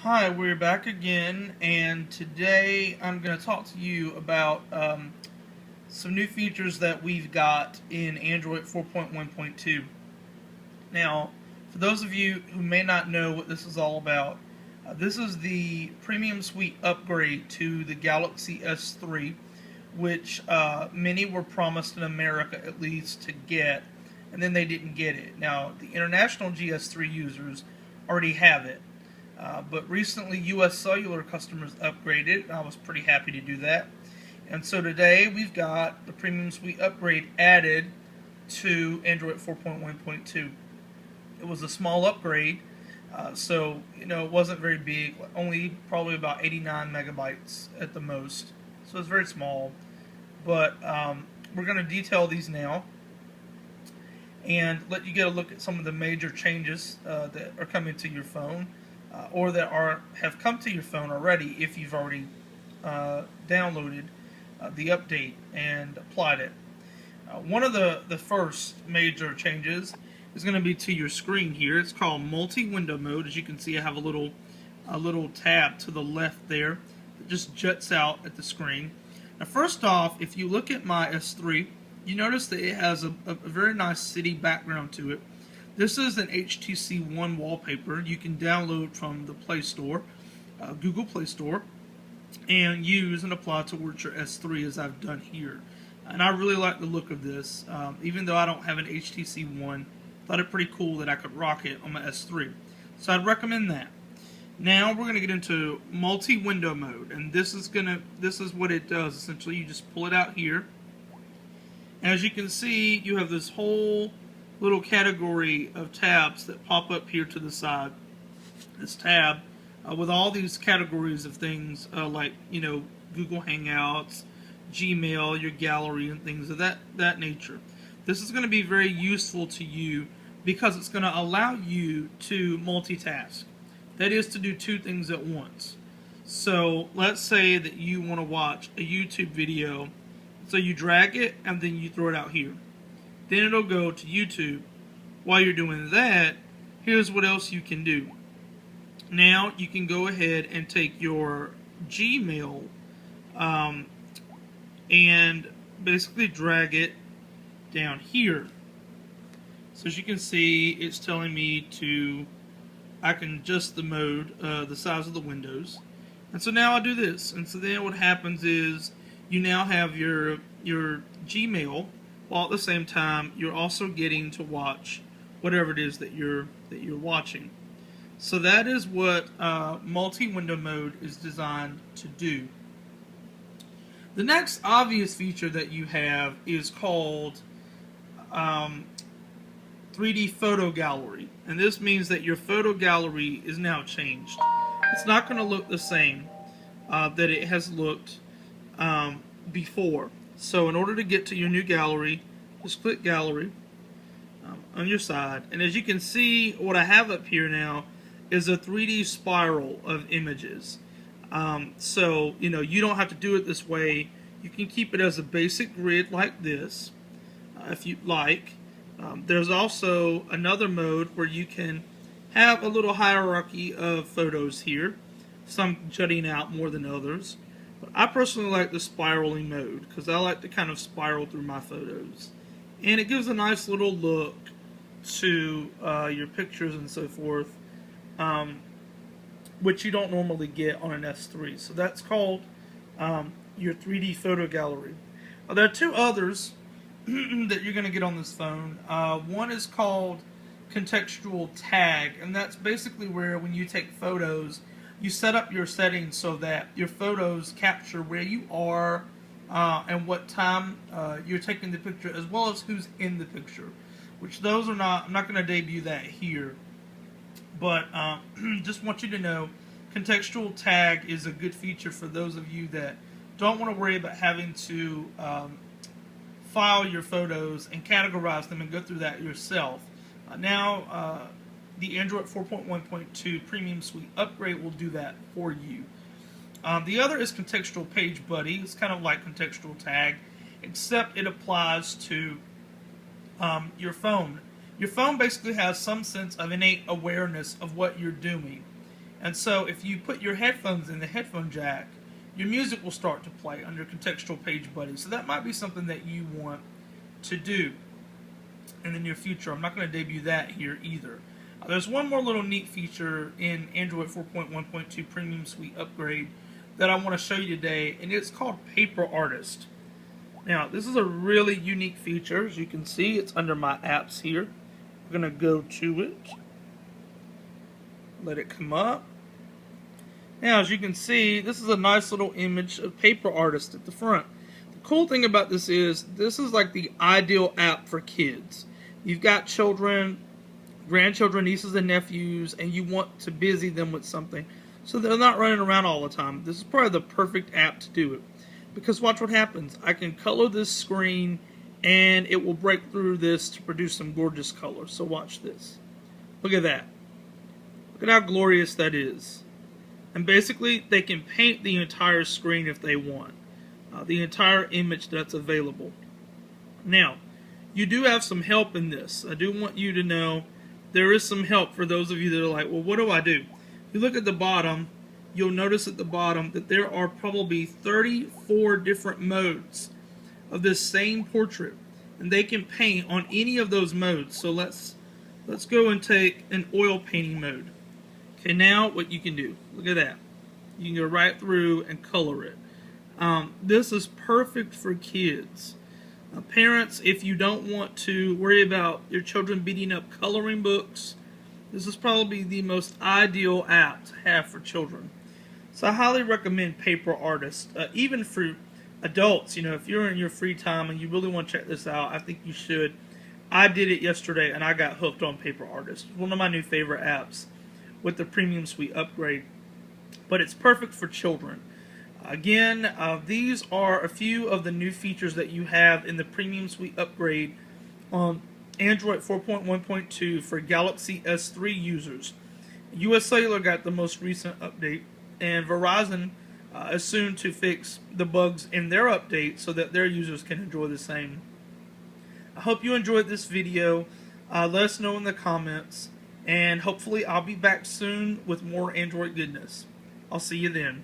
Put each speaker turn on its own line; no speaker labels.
Hi, we're back again, and today I'm going to talk to you about some new features that we've got in Android 4.1.2. Now, for those of you who may not know what this is all about, this is the Premium Suite upgrade to the Galaxy S3, which many were promised in America at least to get, and then they didn't get it. Now, the international GS3 users already have it. But recently, US Cellular customers upgraded, and I was pretty happy to do that. And so today, we've got the Premium Suite upgrade added to Android 4.1.2. It was a small upgrade, so it wasn't very big, only probably about 89 megabytes at the most. So it's very small. But we're going to detail these now and let you get a look at some of the major changes that are coming to your phone. Or that have come to your phone already if you've already downloaded the update and applied it. One of the first major changes is going to be to your screen here. It's called multi-window mode. As you can see, I have a little tab to the left there that just juts out at the screen. Now, first off, if you look at my S3, you notice that it has a very nice city background to it. This is an HTC One wallpaper you can download from the Play Store, Google Play Store, and use and apply towards your S3 as I've done here. And I really like the look of this. Even though I don't have an HTC One, I thought it pretty cool that I could rock it on my S3. So I'd recommend that. Now we're going to get into multi-window mode, and this is what it does essentially. You just pull it out here. As you can see, you have this whole little category of tabs that pop up here to the side. This tab with all these categories of things like Google Hangouts, Gmail, your gallery, and things of that nature. This is going to be very useful to you because it's going to allow you to multitask. That is to do two things at once. So let's say that you want to watch a YouTube video, so you drag it and then you throw it out here. Then it'll go to YouTube. While you're doing that, here's what else you can do. Now you can go ahead and take your Gmail and basically drag it down here. So as you can see, it's telling me I can adjust the mode, the size of the windows. And so now I do this. And so then what happens is you now have your Gmail, while at the same time you're also getting to watch whatever it is that you're watching. So that is what multi-window mode is designed to do. The next obvious feature that you have is called 3D photo gallery, and this means that your photo gallery is now changed. It's not going to look the same that it has looked before. So in order to get to your new gallery, just click gallery on your side. And as you can see, what I have up here now is a 3D spiral of images. So, you don't have to do it this way. You can keep it as a basic grid like this, if you'd like. There's also another mode where you can have a little hierarchy of photos here, some jutting out more than others. But I personally like the spiraling mode because I like to kind of spiral through my photos. And it gives a nice little look to your pictures and so forth, which you don't normally get on an S3. So that's called your 3D photo gallery. There are two others that you're going to get on this phone. One is called contextual tag, and that's basically where when you take photos, you set up your settings so that your photos capture where you are and what time you're taking the picture, as well as who's in the picture. Which those are not, I'm not going to debut that here, but just want you to know contextual tag is a good feature for those of you that don't want to worry about having to file your photos and categorize them and go through that yourself. Now the Android 4.1.2 Premium Suite upgrade will do that for you. The other is Contextual Page Buddy. It's kind of like Contextual Tag, except it applies to your phone. Your phone basically has some sense of innate awareness of what you're doing. And so if you put your headphones in the headphone jack, your music will start to play under Contextual Page Buddy. So that might be something that you want to do in the near future. I'm not going to debut that here either. There's one more little neat feature in Android 4.1.2 Premium Suite Upgrade that I want to show you today, and it's called Paper Artist. Now, this is a really unique feature. As you can see, it's under my apps here. We're going to go to it. Let it come up. Now, as you can see, this is a nice little image of Paper Artist at the front. The cool thing about this is like the ideal app for kids. You've got children, grandchildren, nieces and nephews, and you want to busy them with something so they're not running around all the time. This is probably the perfect app to do it. Because watch what happens. I can color this screen and it will break through this to produce some gorgeous colors. So watch this. Look at that. Look at how glorious that is. And basically they can paint the entire screen if they want. The entire image that's available. Now, you do have some help in this. I do want you to know there is some help for those of you that are like, well, what do I do? You look at the bottom, you'll notice at the bottom that there are probably 34 different modes of this same portrait, and they can paint on any of those modes. So let's go and take an oil painting mode. Okay, now what you can do, look at that. You can go right through and color it. This is perfect for kids. Parents, if you don't want to worry about your children beating up coloring books, this is probably the most ideal app to have for children. So I highly recommend Paper Artist. Even for adults, you know, if you're in your free time and you really want to check this out, I think you should. I did it yesterday and I got hooked on Paper Artist. One of my new favorite apps with the Premium Suite upgrade. But it's perfect for children. Again, these are a few of the new features that you have in the Premium Suite upgrade on Android 4.1.2 for Galaxy S3 users. US Cellular got the most recent update, and Verizon is soon to fix the bugs in their update so that their users can enjoy the same. I hope you enjoyed this video. Let us know in the comments, and hopefully I'll be back soon with more Android goodness. I'll see you then.